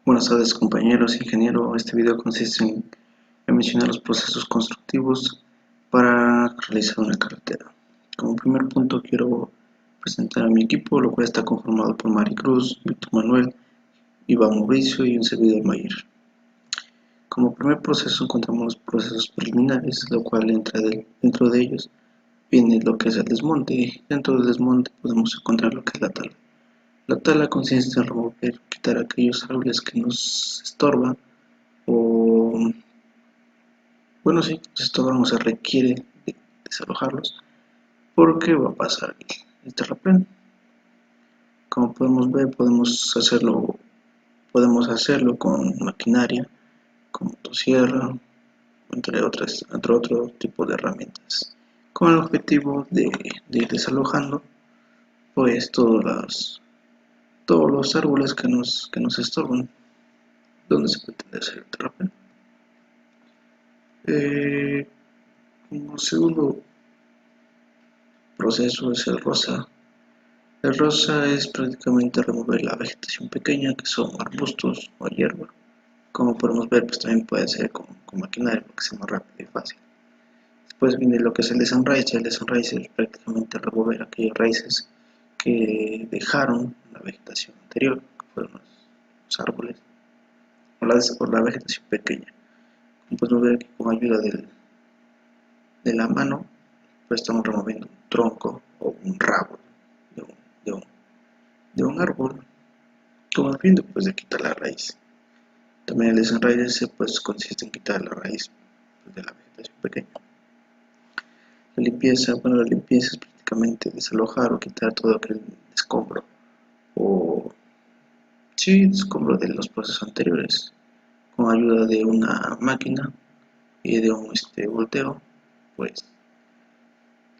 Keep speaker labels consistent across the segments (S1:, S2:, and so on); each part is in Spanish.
S1: Buenas tardes compañeros, ingeniero. Este video consiste en mencionar los procesos constructivos para realizar una carretera. Como primer punto quiero presentar a mi equipo, lo cual está conformado por Maricruz, Víctor Manuel, Iván Mauricio y un servidor Mayer. Como primer proceso encontramos los procesos preliminares, lo cual dentro de ellos viene lo que es el desmonte. Dentro del desmonte podemos encontrar lo que es la tala. La tala consiste en remover, quitar aquellos árboles que nos estorban o, bueno, sí, nos estorban o se requiere desalojarlos porque va a pasar el terraplén. Como podemos ver, podemos hacerlo con maquinaria, con motosierra, entre otro tipo de herramientas, con el objetivo de ir desalojando pues todos los árboles que nos estorban, donde se pretende hacer el terraplén. Como segundo proceso es el rosa. El rosa es prácticamente remover la vegetación pequeña, que son arbustos o hierba. Como podemos ver, pues también puede ser con maquinaria, porque es más rápido y fácil. Después viene lo que es el desenraice. El desenraice es prácticamente remover aquellas raíces que dejaron la vegetación anterior, que fueron los árboles, o la vegetación pequeña. Como podemos ver aquí, con ayuda de la mano, pues estamos removiendo un tronco o un rabo de un, de un, de un árbol, con el fin de quitar la raíz. También el desenraice pues consiste en quitar la raíz de la vegetación pequeña. La limpieza es prácticamente desalojar o quitar todo aquel escombro o sí, escombro de los procesos anteriores con ayuda de una máquina y de un volteo. Pues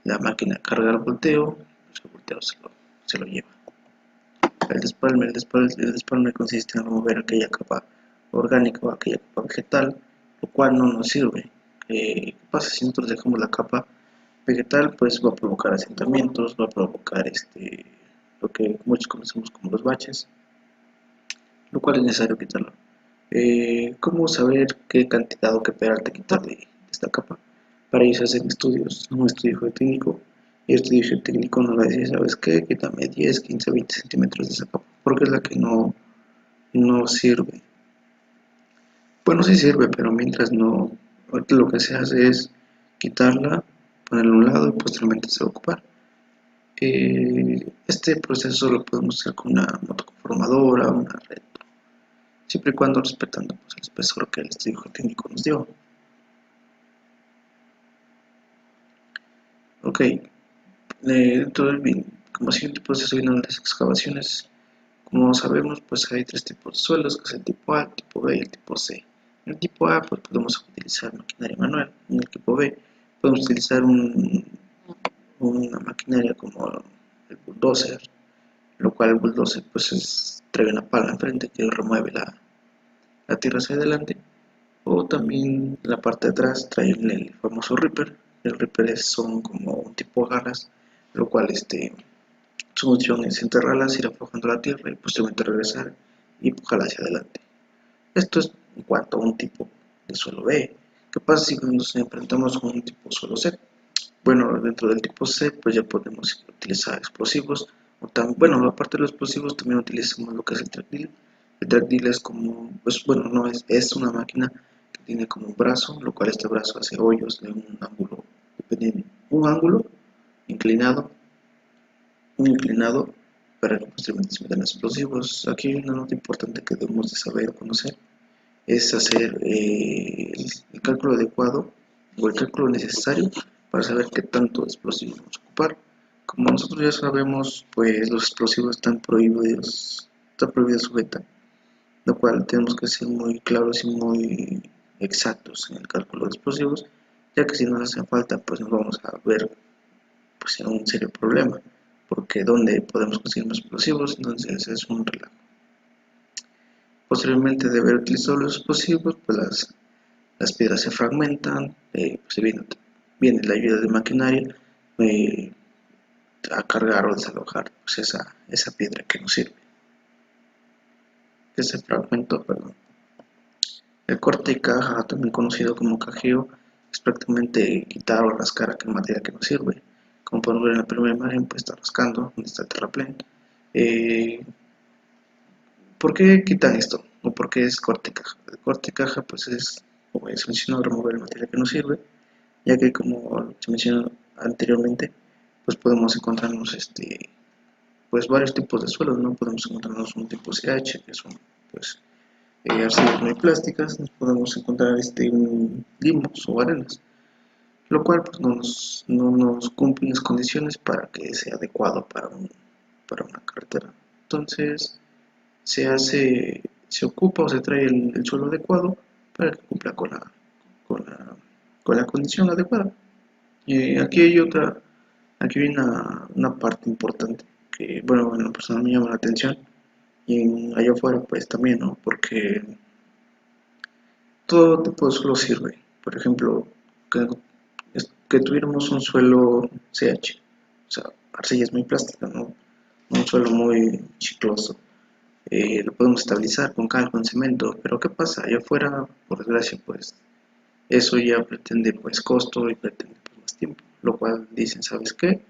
S1: la máquina carga el volteo, pues el volteo se lo lleva. El despalme consiste en remover aquella capa orgánica o aquella capa vegetal, lo cual no nos sirve. ¿Qué pasa si nosotros dejamos la capa vegetal? Pues va a provocar asentamientos, va a provocar lo que muchos conocemos como los baches, lo cual es necesario quitarlo. ¿Cómo saber qué cantidad o qué peralte quitar de esta capa? Para ello se hacen estudios, un estudio geotécnico, y el estudio geotécnico nos va a decir, ¿sabes qué? Quítame 10, 15, 20 centímetros de esa capa, porque es la que no sirve. Bueno, sí sirve, pero mientras no, ahorita lo que se hace es quitarla, ponerla a un lado y posteriormente se va a ocupar. Este proceso lo podemos hacer con una motoconformadora, una red, siempre y cuando respetando pues, el espesor que el estudio geotécnico nos dio. Ok, como siguiente proceso vienen las excavaciones. Como sabemos, pues hay tres tipos de suelos, que es el tipo A, el tipo B y el tipo C. En el tipo A, pues podemos utilizar maquinaria manual. En el tipo B, podemos utilizar una maquinaria como el bulldozer, lo cual el bulldozer pues trae una pala enfrente que remueve la tierra hacia adelante. O también la parte de atrás trae el famoso ripper. El ripper son como un tipo de garras, lo cual su función es enterrarlas, ir aflojando la tierra y posteriormente regresar y empujarla hacia adelante. Esto es en cuanto a un tipo de suelo B. ¿Qué pasa si nos enfrentamos con un tipo suelo C? Bueno, dentro del tipo C pues ya podemos utilizar explosivos. Bueno, aparte de los explosivos también utilizamos lo que es el track drill. El track drill es como, pues bueno, no es una máquina que tiene como un brazo, lo cual este brazo hace hoyos de un ángulo, dependiendo, inclinado, inclinado para que posteriormente se metan explosivos. Aquí hay una nota importante que debemos de saber o conocer, es hacer el cálculo adecuado o el cálculo necesario para saber qué tanto explosivo vamos a ocupar. Como nosotros ya sabemos, pues los explosivos están prohibidos su beta, lo cual tenemos que ser muy claros y muy exactos en el cálculo de explosivos, ya que si nos hacen falta, pues nos vamos a ver pues, en un serio problema, porque donde podemos conseguir más explosivos, entonces es un relajo. Posteriormente de haber utilizado los explosivos, pues las piedras se fragmentan, viene la ayuda de maquinaria a cargar o desalojar pues esa piedra que nos sirve. que se fragmentó, perdón. El corte de caja, también conocido como cajeo, es prácticamente quitar o rascar aquel material que no sirve. Como podemos ver en la primera imagen, pues está rascando donde está el terraplén. Eh, ¿Por qué quitan esto? ¿O por qué es corte de caja? El corte de caja, pues es, como es mencionado, remover el material que no sirve, ya que como se mencionó anteriormente, pues podemos encontrarnos pues varios tipos de suelos, ¿no? Podemos encontrarnos un tipo CH, que son pues arcillas muy plásticas, nos podemos encontrar limos o arenas, lo cual pues, no nos cumple las condiciones para que sea adecuado para una carretera. Entonces se ocupa o se trae el suelo adecuado para que cumpla con la, con la condición adecuada. Aquí hay aquí hay una parte importante que, bueno, en lo personal me llama la atención y allá afuera pues también, ¿no? Porque todo tipo de suelo sirve. Por ejemplo, que, que tuviéramos un suelo CH, o sea, arcilla es muy plástica, ¿no? Un suelo muy chicloso. Lo podemos estabilizar con cal, con cemento, pero ¿qué pasa? Allá afuera, por desgracia, pues eso ya pretende pues costo y pretende pues, más tiempo, lo cual dicen, ¿sabes qué?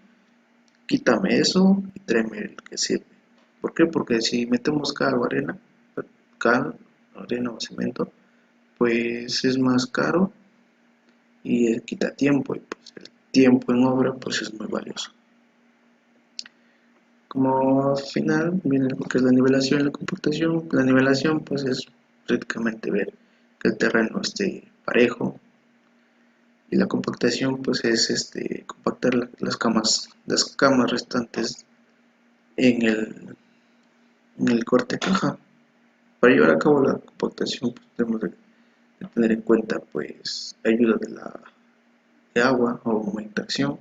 S1: Quítame eso y tráeme el que sirve. ¿Por qué? Porque si metemos cal, arena o cemento, pues es más caro y quita tiempo y pues el tiempo en obra pues es muy valioso. Como final viene lo que es la nivelación y la compactación. La nivelación pues es prácticamente ver que el terreno esté parejo y la compactación pues es compactar las camas restantes en el corte caja. Para llevar a cabo la compactación pues, tenemos de tener en cuenta pues ayuda de agua o humectación,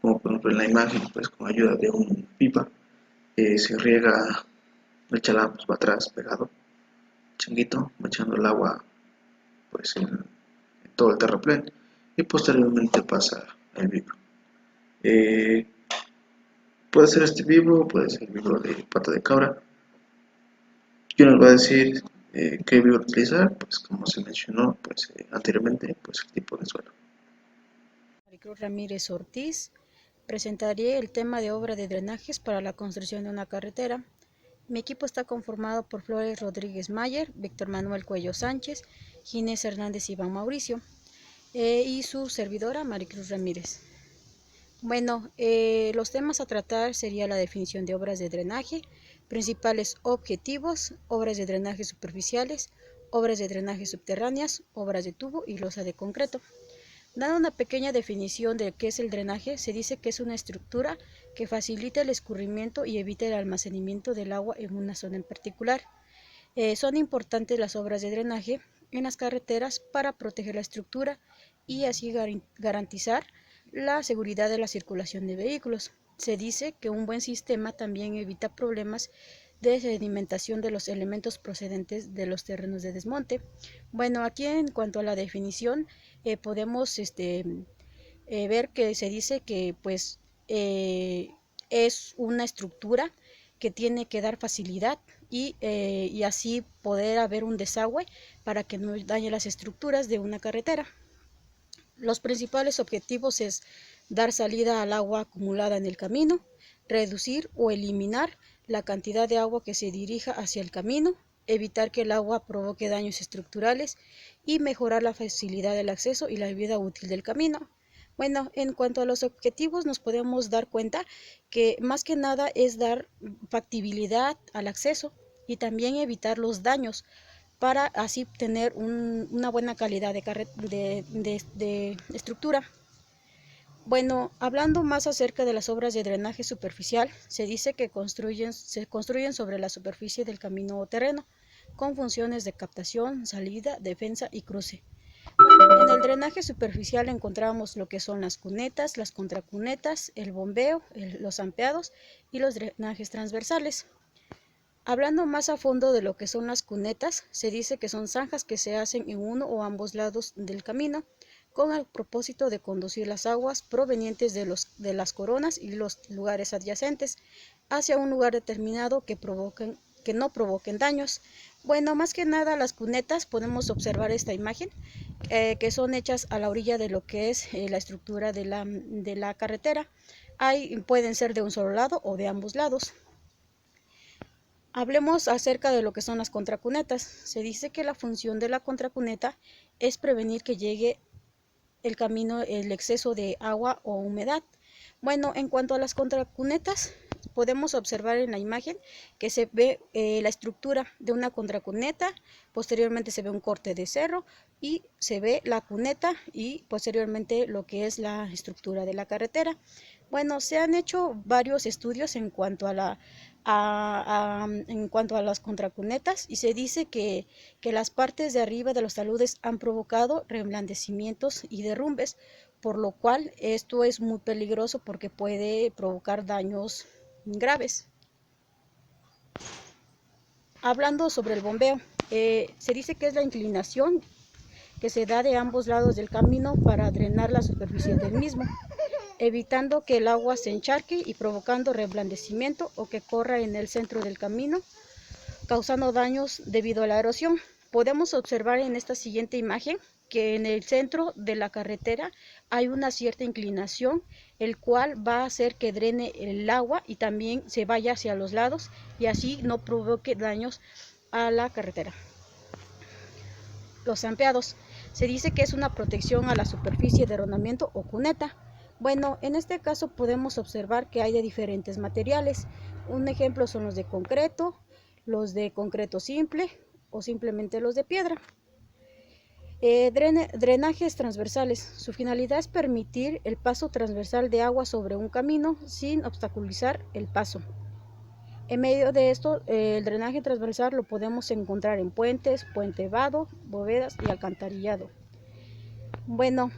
S1: como podemos ver en la imagen, pues con ayuda de un pipa se riega el chalán, pues va atrás pegado, changuito, echando el agua pues en todo el terraplén y posteriormente pasa el vibro. Eh, Puede ser este vibro, puede ser el vibro de pata de cabra. ¿Quién nos va a decir qué vibro utilizar? Pues como se mencionó pues, anteriormente, pues el tipo de suelo.
S2: Maricruz Ramírez Ortiz, presentaré el tema de obra de drenajes para la construcción de una carretera. Mi equipo está conformado por Flores Rodríguez Mayer, Víctor Manuel Cuello Sánchez, Ginés Hernández Iván Mauricio y su servidora Maricruz Ramírez. Bueno, los temas a tratar sería la definición de obras de drenaje, principales objetivos, obras de drenaje superficiales, obras de drenaje subterráneas, obras de tubo y losa de concreto. Dando una pequeña definición de qué es el drenaje, se dice que es una estructura que facilita el escurrimiento y evita el almacenamiento del agua en una zona en particular. Son importantes las obras de drenaje en las carreteras para proteger la estructura y así garantizar la seguridad de la circulación de vehículos. Se dice que un buen sistema también evita problemas de sedimentación de los elementos procedentes de los terrenos de desmonte. Bueno, aquí en cuanto a la definición, podemos ver que se dice que pues es una estructura que tiene que dar facilidad y así poder haber un desagüe para que no dañe las estructuras de una carretera. Los principales objetivos es dar salida al agua acumulada en el camino, reducir o eliminar la cantidad de agua que se dirija hacia el camino, evitar que el agua provoque daños estructurales y mejorar la facilidad del acceso y la vida útil del camino. Bueno, en cuanto a los objetivos nos podemos dar cuenta que más que nada es dar factibilidad al acceso y también evitar los daños para así tener una buena calidad de estructura. Bueno, hablando más acerca de las obras de drenaje superficial, se dice que se construyen sobre la superficie del camino o terreno, con funciones de captación, salida, defensa y cruce. Bueno, en el drenaje superficial encontramos lo que son las cunetas, las contracunetas, el bombeo, los ampeados y los drenajes transversales. Hablando más a fondo de lo que son las cunetas, se dice que son zanjas que se hacen en uno o ambos lados del camino con el propósito de conducir las aguas provenientes de las coronas y los lugares adyacentes hacia un lugar determinado que provoquen que no provoquen daños. Bueno, más que nada las cunetas, podemos observar esta imagen, que son hechas a la orilla de lo que es la estructura de la carretera. Pueden ser de un solo lado o de ambos lados. Hablemos acerca de lo que son las contracunetas. Se dice que la función de la contracuneta es prevenir que llegue el exceso de agua o humedad. Bueno, en cuanto a las contracunetas, podemos observar en la imagen que se ve la estructura de una contracuneta, posteriormente se ve un corte de cerro y se ve la cuneta y posteriormente lo que es la estructura de la carretera. Bueno, se han hecho varios estudios en cuanto a las contracunetas y se dice que las partes de arriba de los taludes han provocado reblandecimientos y derrumbes, por lo cual esto es muy peligroso porque puede provocar daños graves. Hablando sobre el bombeo, se dice que es la inclinación que se da de ambos lados del camino para drenar la superficie del mismo, evitando que el agua se encharque y provocando reblandecimiento o que corra en el centro del camino, causando daños debido a la erosión. Podemos observar en esta siguiente imagen que en el centro de la carretera hay una cierta inclinación, el cual va a hacer que drene el agua y también se vaya hacia los lados y así no provoque daños a la carretera. Los zampeados. Se dice que es una protección a la superficie de rodamiento o cuneta. Bueno, en este caso podemos observar que hay de diferentes materiales. Un ejemplo son los de concreto simple o simplemente los de piedra. Drenajes transversales. Su finalidad es permitir el paso transversal de agua sobre un camino sin obstaculizar el paso. En medio de esto, el drenaje transversal lo podemos encontrar en puentes, puente vado, bóvedas y alcantarillado. Bueno,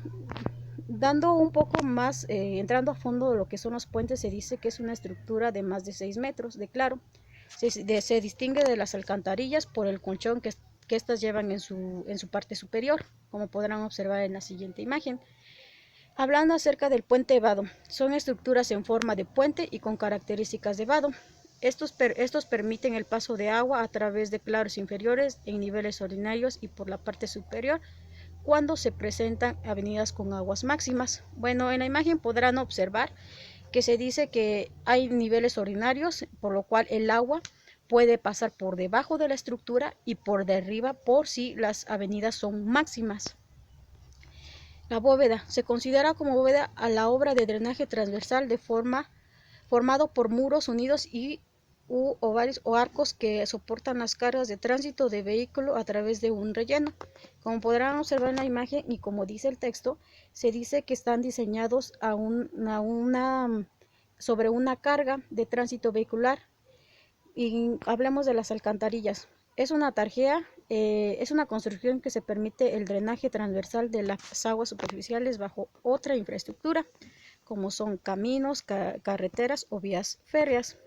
S2: dando un poco más, entrando a fondo de lo que son los puentes, se dice que es una estructura de más de 6 metros de claro. Se distingue de las alcantarillas por el colchón que estas llevan en su parte superior, como podrán observar en la siguiente imagen. Hablando acerca del puente vado, son estructuras en forma de puente y con características de vado. Estos permiten el paso de agua a través de claros inferiores en niveles ordinarios y por la parte superior cuando se presentan avenidas con aguas máximas. Bueno, en la imagen podrán observar que se dice que hay niveles ordinarios, por lo cual el agua puede pasar por debajo de la estructura y por de arriba por si las avenidas son máximas. La bóveda se considera como bóveda a la obra de drenaje transversal formado por muros unidos u ovarios o arcos que soportan las cargas de tránsito de vehículo a través de un relleno. Como podrán observar en la imagen y como dice el texto, se dice que están diseñados sobre una carga de tránsito vehicular. Y hablemos de las alcantarillas. Es una tarjea, es una construcción que se permite el drenaje transversal de las aguas superficiales bajo otra infraestructura, como son caminos, carreteras o vías férreas.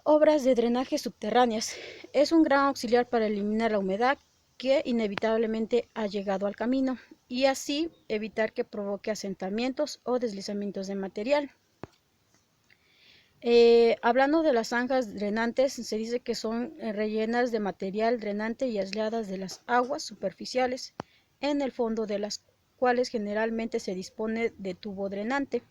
S2: Obras de drenaje subterráneas. Es un gran auxiliar para eliminar la humedad que inevitablemente ha llegado al camino y así evitar que provoque asentamientos o deslizamientos de material. Hablando de las zanjas drenantes, se dice que son rellenas de material drenante y aisladas de las aguas superficiales, en el fondo de las cuales generalmente se dispone de tubo drenante.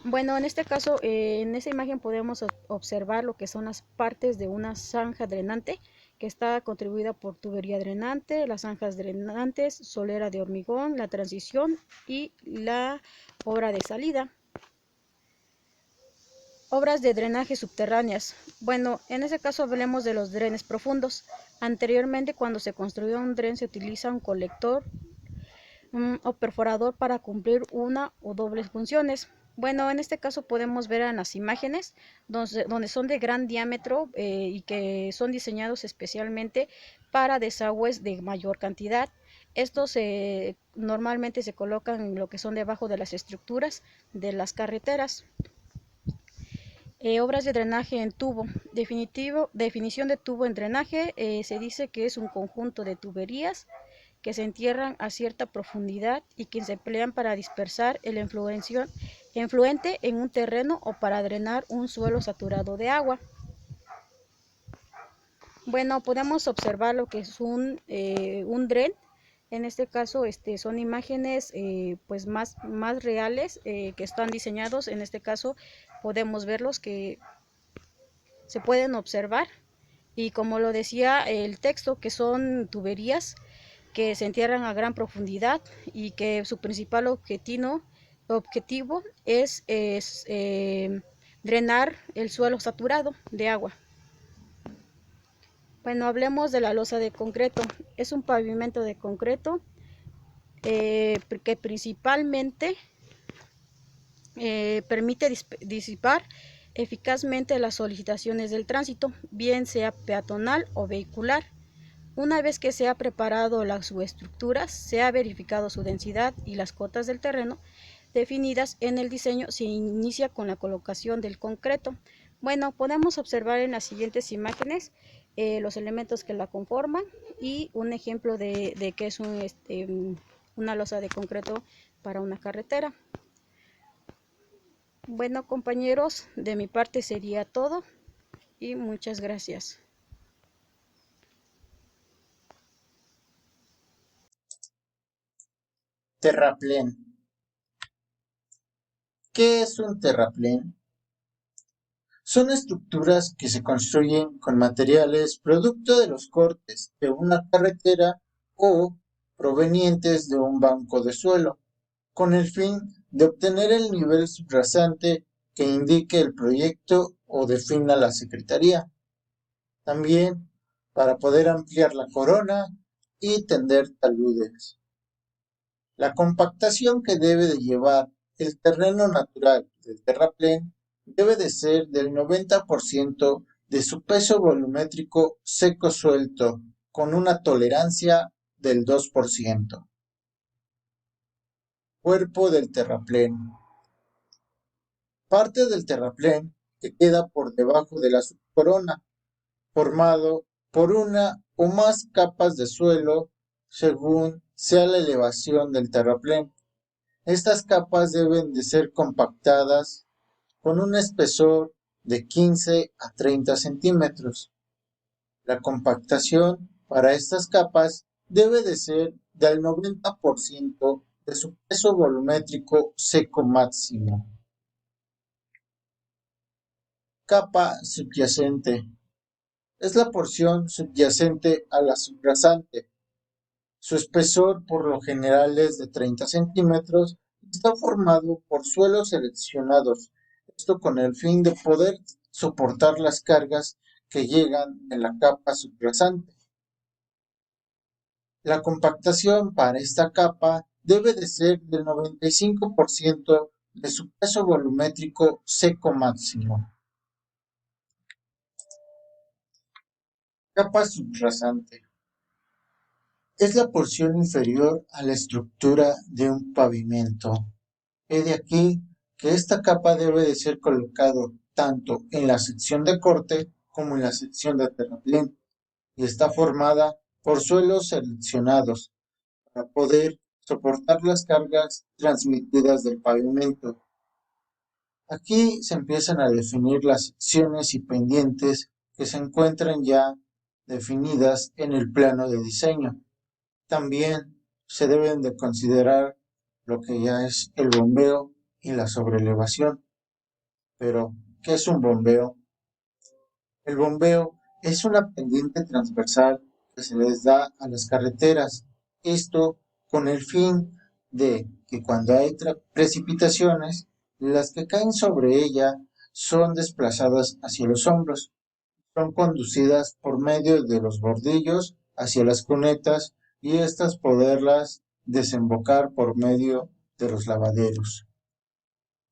S2: Bueno, en este caso, en esa imagen podemos observar lo que son las partes de una zanja drenante que está contribuida por tubería drenante, las zanjas drenantes, solera de hormigón, la transición y la obra de salida. Obras de drenaje subterráneas. Bueno, en ese caso hablemos de los drenes profundos. Anteriormente, cuando se construyó un dren, se utiliza un colector o perforador para cumplir una o dobles funciones. Bueno, en este caso podemos ver en las imágenes donde son de gran diámetro y que son diseñados especialmente para desagües de mayor cantidad. Estos normalmente se colocan en lo que son debajo de las estructuras de las carreteras. Obras de drenaje en tubo. Definición de tubo en drenaje. Se dice que es un conjunto de tuberías que se entierran a cierta profundidad y que se emplean para dispersar el efluencio influente en un terreno o para drenar un suelo saturado de agua. Bueno, podemos observar lo que es un dren. En este caso son imágenes pues más reales que están diseñados. En este caso podemos verlos que se pueden observar. Y como lo decía el texto, que son tuberías que se entierran a gran profundidad y que su principal objetivo es drenar el suelo saturado de agua. Bueno, hablemos de la losa de concreto. Es un pavimento de concreto que principalmente permite disipar eficazmente las solicitaciones del tránsito, bien sea peatonal o vehicular. Una vez que se ha preparado las subestructuras, se ha verificado su densidad y las cotas del terreno definidas en el diseño, se inicia con la colocación del concreto. Bueno, podemos observar en las siguientes imágenes los elementos que la conforman y un ejemplo de qué es una losa de concreto para una carretera. Bueno, compañeros, de mi parte sería todo y muchas gracias.
S3: Terraplén. ¿Qué es un terraplén? Son estructuras que se construyen con materiales producto de los cortes de una carretera o provenientes de un banco de suelo, con el fin de obtener el nivel subrasante que indique el proyecto o defina la Secretaría. También para poder ampliar la corona y tender taludes. La compactación que debe de llevar el terreno natural del terraplén debe de ser del 90% de su peso volumétrico seco suelto, con una tolerancia del 2%. Cuerpo del terraplén. Parte del terraplén que queda por debajo de la subcorona, formado por una o más capas de suelo según sea la elevación del terraplén. Estas capas deben de ser compactadas con un espesor de 15 a 30 centímetros. La compactación para estas capas debe de ser del 90% de su peso volumétrico seco máximo. Capa subyacente. Es la porción subyacente a la subrasante. Su espesor por lo general es de 30 centímetros y está formado por suelos seleccionados, esto con el fin de poder soportar las cargas que llegan en la capa subrasante. La compactación para esta capa debe de ser del 95% de su peso volumétrico seco máximo. Capa subrasante. Es la porción inferior a la estructura de un pavimento. He de aquí que esta capa debe de ser colocado tanto en la sección de corte como en la sección de terraplén y está formada por suelos seleccionados para poder soportar las cargas transmitidas del pavimento. Aquí se empiezan a definir las secciones y pendientes que se encuentran ya definidas en el plano de diseño. También se deben de considerar lo que ya es el bombeo y la sobrelevación. Pero, ¿qué es un bombeo? El bombeo es una pendiente transversal que se les da a las carreteras. Esto con el fin de que cuando hay precipitaciones, las que caen sobre ella son desplazadas hacia los hombros. Son conducidas por medio de los bordillos hacia las cunetas y estas poderlas desembocar por medio de los lavaderos.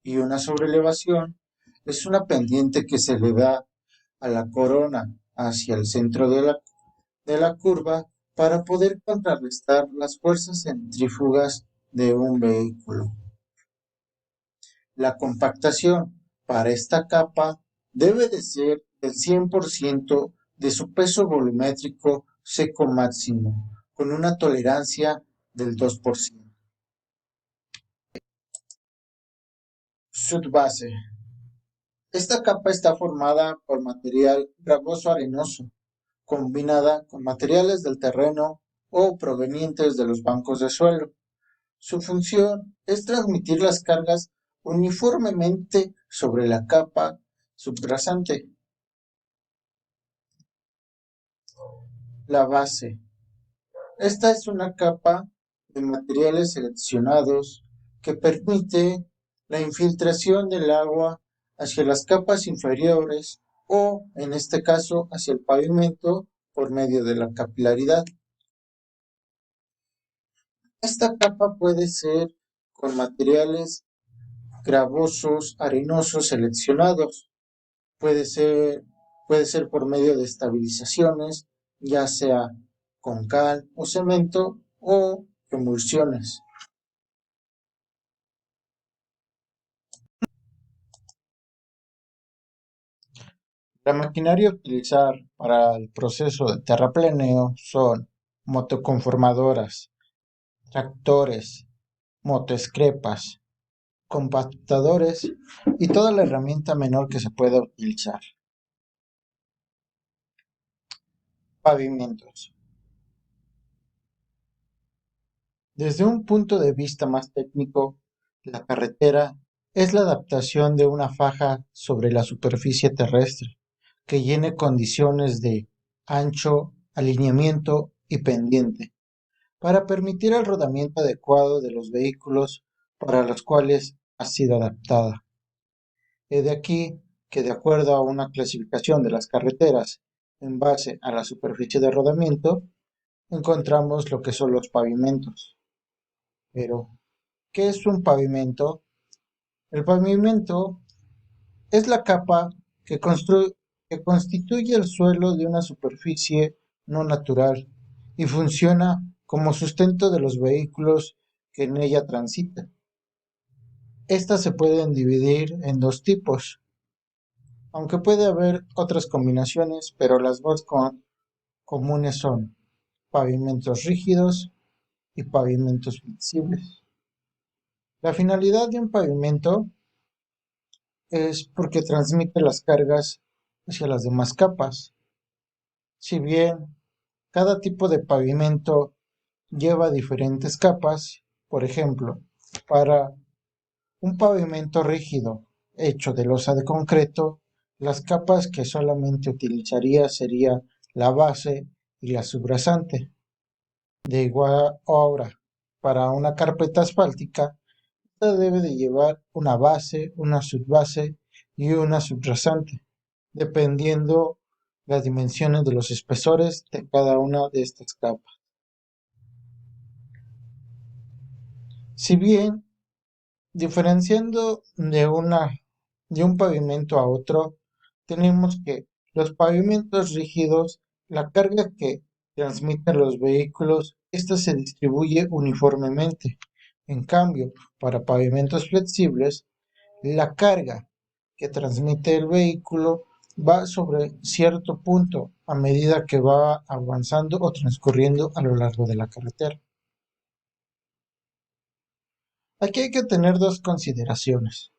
S3: Y una sobrelevación es una pendiente que se le da a la corona hacia el centro de la curva para poder contrarrestar las fuerzas centrífugas de un vehículo. La compactación para esta capa debe de ser el 100% de su peso volumétrico seco máximo, con una tolerancia del 2%. Subbase. Esta capa está formada por material gravoso arenoso, combinada con materiales del terreno o provenientes de los bancos de suelo. Su función es transmitir las cargas uniformemente sobre la capa subrasante. La base. Esta es una capa de materiales seleccionados que permite la infiltración del agua hacia las capas inferiores o, en este caso, hacia el pavimento por medio de la capilaridad. Esta capa puede ser con materiales gravosos, arenosos seleccionados. Puede ser, puede ser por medio de estabilizaciones, ya sea con cal o cemento o emulsiones. La maquinaria a utilizar para el proceso de terrapleneo son motoconformadoras, tractores, motoescrepas, compactadores y toda la herramienta menor que se pueda utilizar. Pavimentos. Desde un punto de vista más técnico, la carretera es la adaptación de una faja sobre la superficie terrestre que llene condiciones de ancho, alineamiento y pendiente, para permitir el rodamiento adecuado de los vehículos para los cuales ha sido adaptada. He de aquí que, de acuerdo a una clasificación de las carreteras en base a la superficie de rodamiento, encontramos lo que son los pavimentos. Pero, ¿qué es un pavimento? El pavimento es la capa que, que constituye el suelo de una superficie no natural y funciona como sustento de los vehículos que en ella transitan. Estas se pueden dividir en dos tipos, aunque puede haber otras combinaciones, pero las más comunes son pavimentos rígidos y pavimentos flexibles. La finalidad de un pavimento es porque transmite las cargas hacia las demás capas. Si bien cada tipo de pavimento lleva diferentes capas, por ejemplo, para un pavimento rígido hecho de losa de concreto, las capas que solamente utilizaría sería la base y la subrasante. De igual obra, para una carpeta asfáltica, esta debe de llevar una base, una subbase y una subrasante, dependiendo las dimensiones de los espesores de cada una de estas capas. Si bien, diferenciando de un pavimento a otro, tenemos que los pavimentos rígidos, la carga que transmiten los vehículos, esta se distribuye uniformemente. En cambio, para pavimentos flexibles, la carga que transmite el vehículo va sobre cierto punto a medida que va avanzando o transcurriendo a lo largo de la carretera. Aquí hay que tener dos consideraciones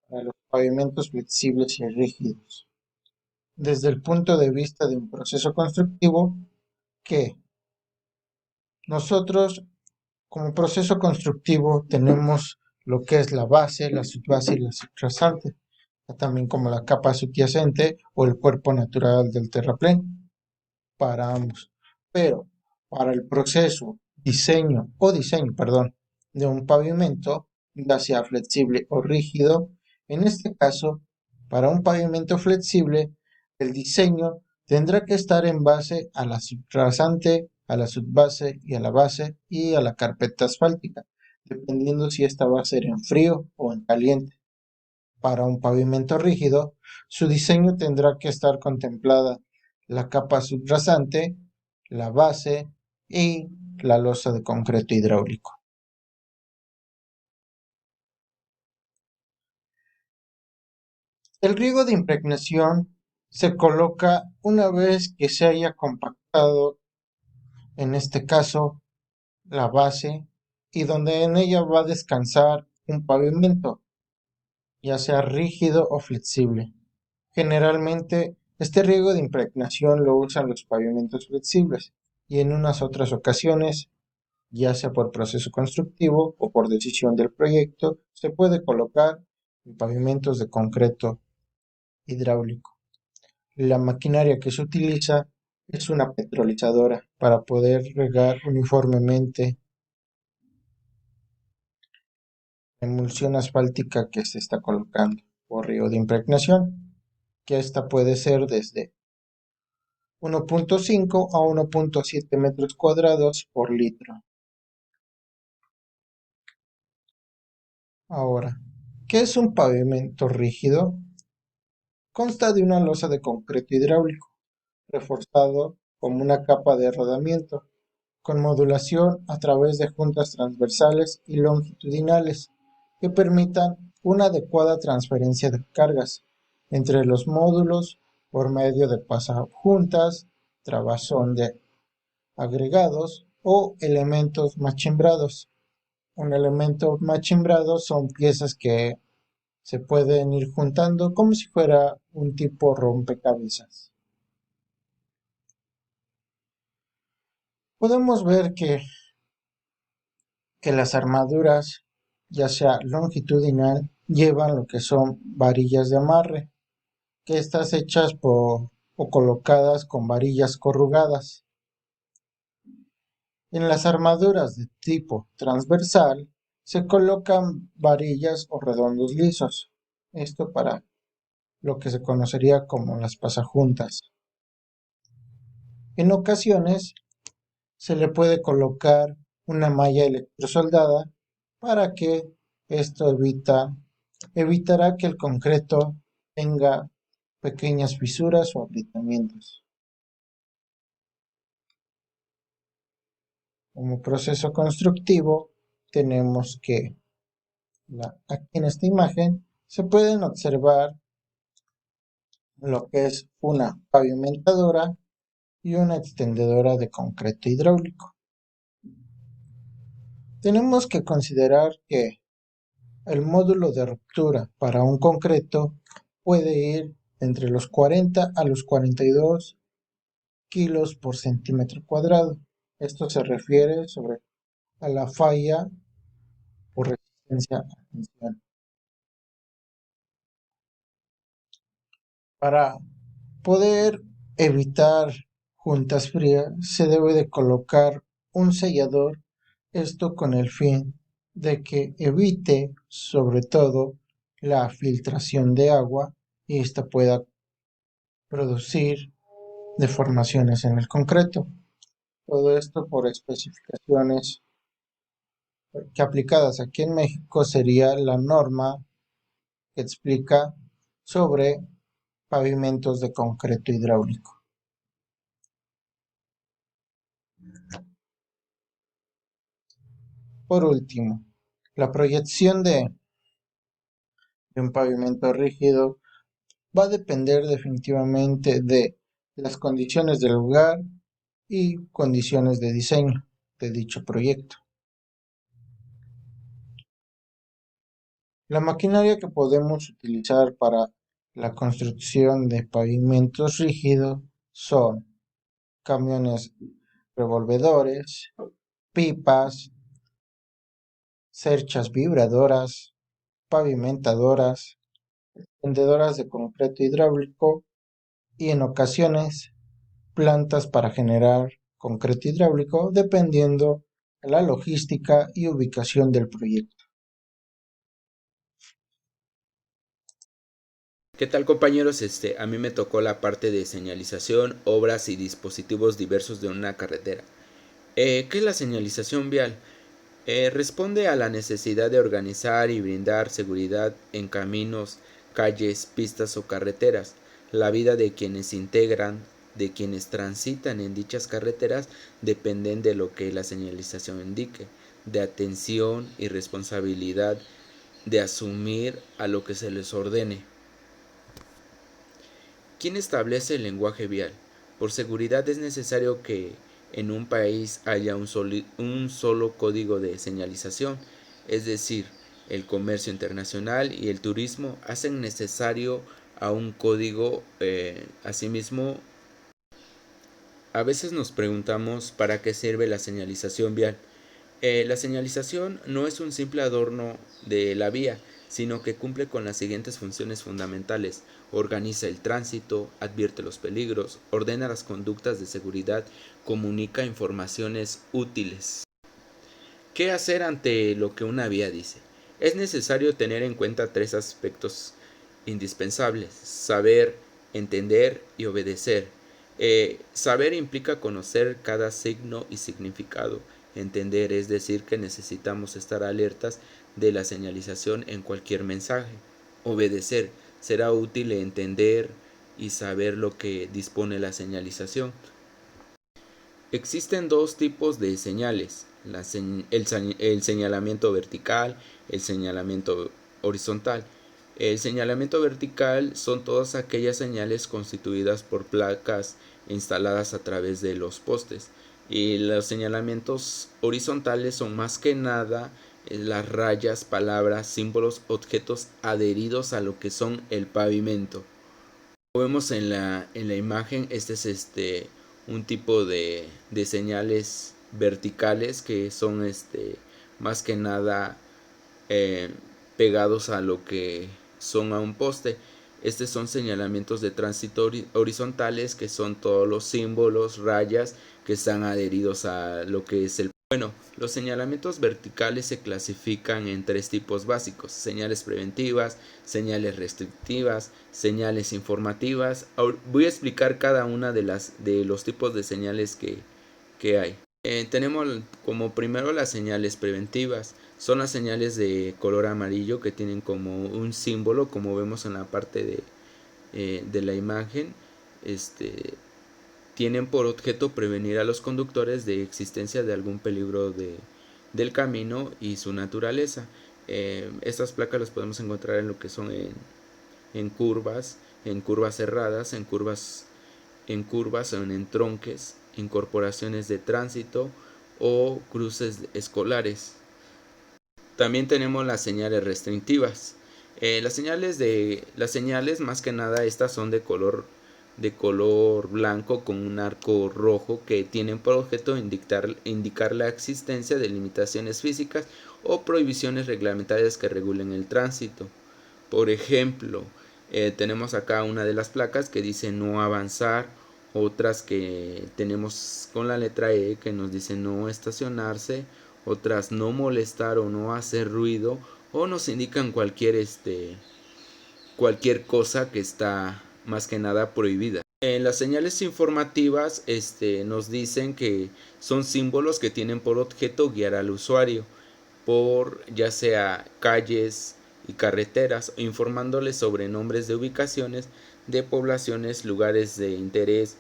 S3: para los pavimentos flexibles y rígidos. Desde el punto de vista de un proceso constructivo, que nosotros como proceso constructivo tenemos lo que es la base, la subbase y la subrasante, también como la capa subyacente o el cuerpo natural del terraplén, para ambos. Pero para el proceso diseño, de un pavimento, ya sea flexible o rígido, en este caso, para un pavimento flexible, el diseño tendrá que estar en base a la subrasante, a la subbase y a la base y a la carpeta asfáltica, dependiendo si esta va a ser en frío o en caliente. Para un pavimento rígido, su diseño tendrá que estar contemplada la capa subrasante, la base y la losa de concreto hidráulico. El riego de impregnación se coloca una vez que se haya compactado, en este caso, la base y donde en ella va a descansar un pavimento. ya sea rígido o flexible. Generalmente, este riego de impregnación lo usan los pavimentos flexibles y en unas otras ocasiones, ya sea por proceso constructivo o por decisión del proyecto, se puede colocar en pavimentos de concreto hidráulico. La maquinaria que se utiliza es una petrolizadora para poder regar uniformemente la emulsión asfáltica que se está colocando por riego de impregnación, que esta puede ser desde 1.5 a 1.7 metros cuadrados por litro. Ahora, ¿qué es un pavimento rígido? Consta de una losa de concreto hidráulico, reforzado como una capa de rodamiento, con modulación a través de juntas transversales y longitudinales que permitan una adecuada transferencia de cargas entre los módulos por medio de pasajuntas, trabazón de agregados o elementos machimbrados. Un elemento machimbrado son piezas que se pueden ir juntando como si fuera un tipo rompecabezas. Podemos ver que las armaduras, ya sea longitudinal, llevan lo que son varillas de amarre, que están hechas o colocadas con varillas corrugadas. En las armaduras de tipo transversal se colocan varillas o redondos lisos, esto para lo que se conocería como las pasajuntas. En ocasiones se le puede colocar una malla electrosoldada para que esto evitará que el concreto tenga pequeñas fisuras o agrietamientos. Como proceso constructivo tenemos que aquí en esta imagen se pueden observar lo que es una pavimentadora y una extendedora de concreto hidráulico. Tenemos que considerar que el módulo de ruptura para un concreto puede ir entre los 40 a los 42 kilos por centímetro cuadrado. Esto se refiere a la falla por resistencia a tensión. Para poder evitar juntas frías, se debe de colocar un sellador, esto con el fin de que evite sobre todo la filtración de agua y esta pueda producir deformaciones en el concreto. Todo esto por especificaciones que aplicadas aquí en México sería la norma que explica sobre pavimentos de concreto hidráulico. Por último, la proyección de un pavimento rígido va a depender definitivamente de las condiciones del lugar y condiciones de diseño de dicho proyecto. La maquinaria que podemos utilizar para la construcción de pavimentos rígidos son camiones revolvedores, pipas, cerchas vibradoras, pavimentadoras, tendedoras de concreto hidráulico y en ocasiones plantas para generar concreto hidráulico dependiendo de la logística y ubicación del proyecto.
S4: ¿Qué tal, compañeros? A mí me tocó la parte de señalización, obras y dispositivos diversos de una carretera. ¿Qué es la señalización vial? Responde a la necesidad de organizar y brindar seguridad en caminos, calles, pistas o carreteras. La vida de quienes integran, de quienes transitan en dichas carreteras, dependen de lo que la señalización indique, de atención y responsabilidad de asumir a lo que se les ordene. ¿Quién establece el lenguaje vial? Por seguridad es necesario que en un país haya un solo código de señalización, es decir, el comercio internacional y el turismo hacen necesario a un código. Asimismo, a veces nos preguntamos para qué sirve la señalización vial. La señalización no es un simple adorno de la vía, sino que cumple con las siguientes funciones fundamentales: organiza el tránsito, advierte los peligros, ordena las conductas de seguridad, comunica informaciones útiles. ¿Qué hacer ante lo que una vía dice? Es necesario tener en cuenta tres aspectos indispensables: saber, entender y obedecer. Saber implica conocer cada signo y significado. Entender es decir que necesitamos estar alertas de la señalización en cualquier mensaje. Obedecer: será útil entender y saber lo que dispone la señalización. Existen dos tipos de señales: el señalamiento vertical, el señalamiento horizontal. El señalamiento vertical son todas aquellas señales constituidas por placas instaladas a través de los postes, y los señalamientos horizontales son más que nada las rayas, palabras, símbolos, objetos adheridos a lo que son el pavimento. Como vemos en la imagen, este es un tipo de señales verticales que son más que nada eh, pegados a lo que son a un poste. Estos son señalamientos de tránsito horizontales, que son todos los símbolos, rayas que están adheridos a lo que es el. Bueno, los señalamientos verticales se clasifican en tres tipos básicos: señales preventivas, señales restrictivas, señales informativas. Voy a explicar cada una de los tipos de señales que hay. Tenemos como primero las señales preventivas. Son las señales de color amarillo que tienen como un símbolo, como vemos en la parte de la imagen. Tienen por objeto prevenir a los conductores de existencia de algún peligro del camino y su naturaleza. Estas placas las podemos encontrar en lo que son en curvas cerradas, en curvas o en entronques, incorporaciones de tránsito o cruces escolares. También tenemos las señales restrictivas. Las señales más que nada estas son de color blanco con un arco rojo, que tienen por objeto indicar la existencia de limitaciones físicas o prohibiciones reglamentarias que regulen el tránsito. Por ejemplo, tenemos acá una de las placas que dice no avanzar, otras que tenemos con la letra E que nos dice no estacionarse, otras no molestar o no hacer ruido, o nos indican cualquier cosa que está más que nada prohibida. En las señales informativas nos dicen que son símbolos que tienen por objeto guiar al usuario por ya sea calles y carreteras, informándoles sobre nombres de ubicaciones, de poblaciones, lugares de interés,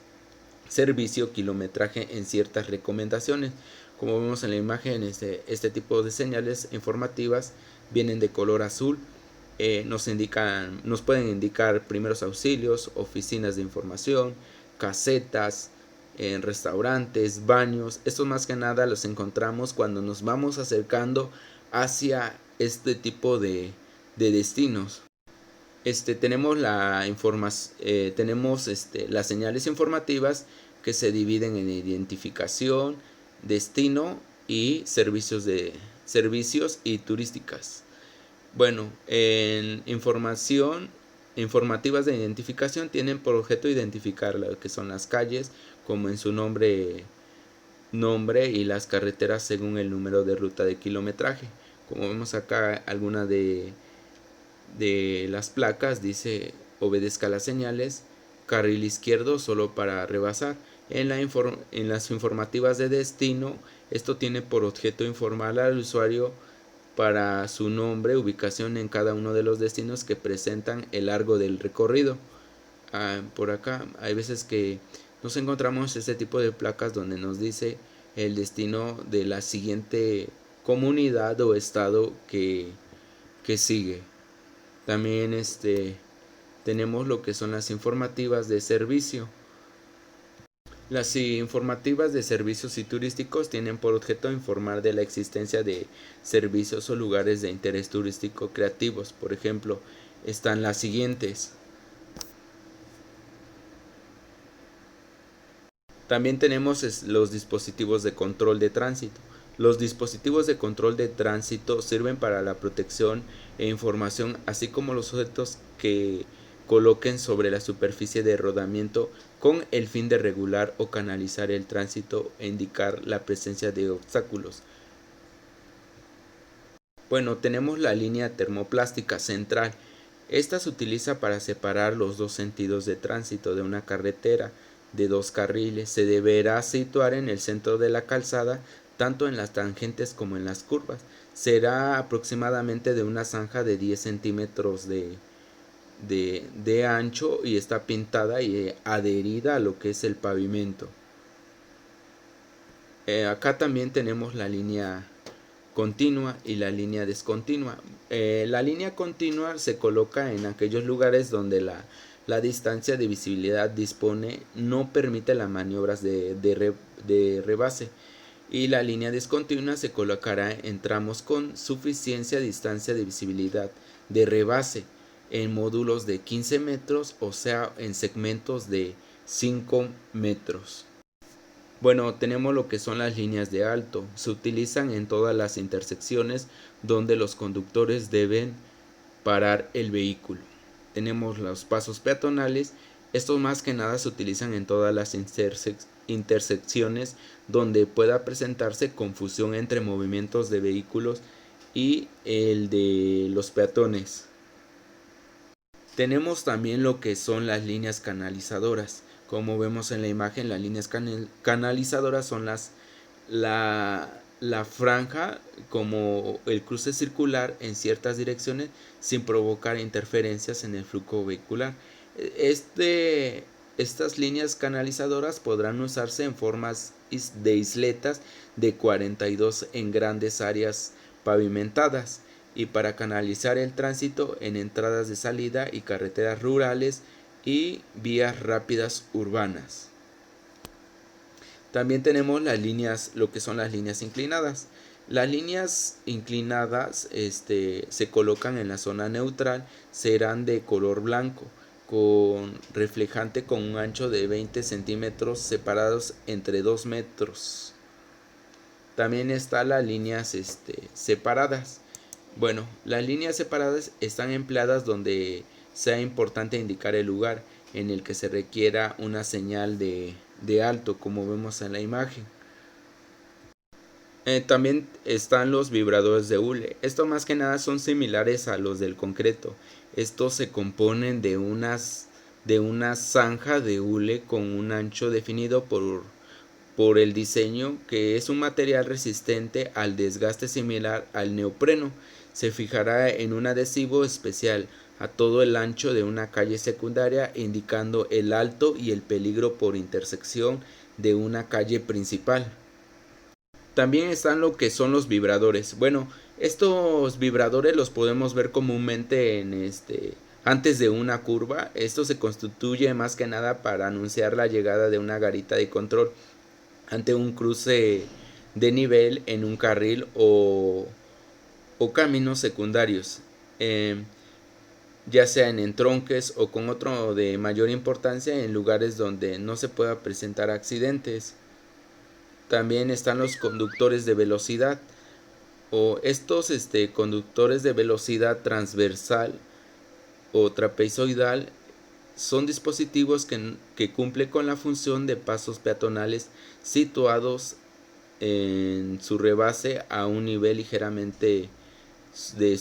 S4: servicio, kilometraje en ciertas recomendaciones. Como vemos en la imagen, este tipo de señales informativas vienen de color azul. Nos pueden indicar primeros auxilios, oficinas de información, casetas, en restaurantes, baños. Estos más que nada los encontramos cuando nos vamos acercando hacia este tipo de destinos. Tenemos las señales informativas, que se dividen en identificación, destino y servicios y turísticas. Bueno, en informativas de identificación tienen por objeto identificar lo que son las calles, como en su nombre, y las carreteras según el número de ruta de kilometraje. Como vemos acá, alguna de las placas dice obedezca las señales, carril izquierdo solo para rebasar. En las informativas de destino, esto tiene por objeto informar al usuario para su nombre, ubicación en cada uno de los destinos que presentan el largo del recorrido. Por acá hay veces que nos encontramos este tipo de placas donde nos dice el destino de la siguiente comunidad o estado que sigue. También tenemos lo que son las informativas de servicio. Las informativas de servicios y turísticos tienen por objeto informar de la existencia de servicios o lugares de interés turístico creativos. Por ejemplo, están las siguientes. También tenemos los dispositivos de control de tránsito. Los dispositivos de control de tránsito sirven para la protección e información, así como los objetos que coloquen sobre la superficie de rodamiento con el fin de regular o canalizar el tránsito e indicar la presencia de obstáculos. Bueno, tenemos la línea termoplástica central. Esta se utiliza para separar los dos sentidos de tránsito de una carretera de dos carriles. Se deberá situar en el centro de la calzada, tanto en las tangentes como en las curvas. Será aproximadamente de una zanja de 10 centímetros de ancho y está pintada y adherida a lo que es el pavimento. Acá también tenemos la línea continua y la línea discontinua. La línea continua se coloca en aquellos lugares donde la distancia de visibilidad no permite las maniobras de rebase, y la línea discontinua se colocará en tramos con suficiencia distancia de visibilidad de rebase, en módulos de 15 metros, o sea, en segmentos de 5 metros. Bueno, tenemos lo que son las líneas de alto. Se utilizan en todas las intersecciones donde los conductores deben parar el vehículo. Tenemos los pasos peatonales. Estos más que nada se utilizan en todas las intersecciones donde pueda presentarse confusión entre movimientos de vehículos y el de los peatones. Tenemos también lo que son las líneas canalizadoras. Como vemos en la imagen, las líneas canalizadoras son la franja como el cruce circular en ciertas direcciones sin provocar interferencias en el flujo vehicular. Estas líneas canalizadoras podrán usarse en formas de isletas de 42 en grandes áreas pavimentadas y para canalizar el tránsito en entradas de salida y carreteras rurales y vías rápidas urbanas. También tenemos lo que son las líneas inclinadas. Las líneas inclinadas se colocan en la zona neutral, serán de color blanco, reflejante con un ancho de 20 centímetros separados entre 2 metros. También están las líneas separadas. Bueno, las líneas separadas están empleadas donde sea importante indicar el lugar en el que se requiera una señal de alto, como vemos en la imagen. También están los vibradores de hule. Estos más que nada son similares a los del concreto. Estos se componen de una zanja de hule con un ancho definido por el diseño, que es un material resistente al desgaste similar al neopreno. Se fijará en un adhesivo especial a todo el ancho de una calle secundaria, indicando el alto y el peligro por intersección de una calle principal. También están lo que son los vibradores. Bueno, estos vibradores los podemos ver comúnmente antes de una curva. Esto se constituye más que nada para anunciar la llegada de una garita de control ante un cruce de nivel en un carril o caminos secundarios, ya sea en entronques o con otro de mayor importancia en lugares donde no se pueda presentar accidentes. También están los conductores de velocidad, o estos conductores de velocidad transversal o trapezoidal. Son dispositivos que cumplen con la función de pasos peatonales situados en su rebase a un nivel ligeramente de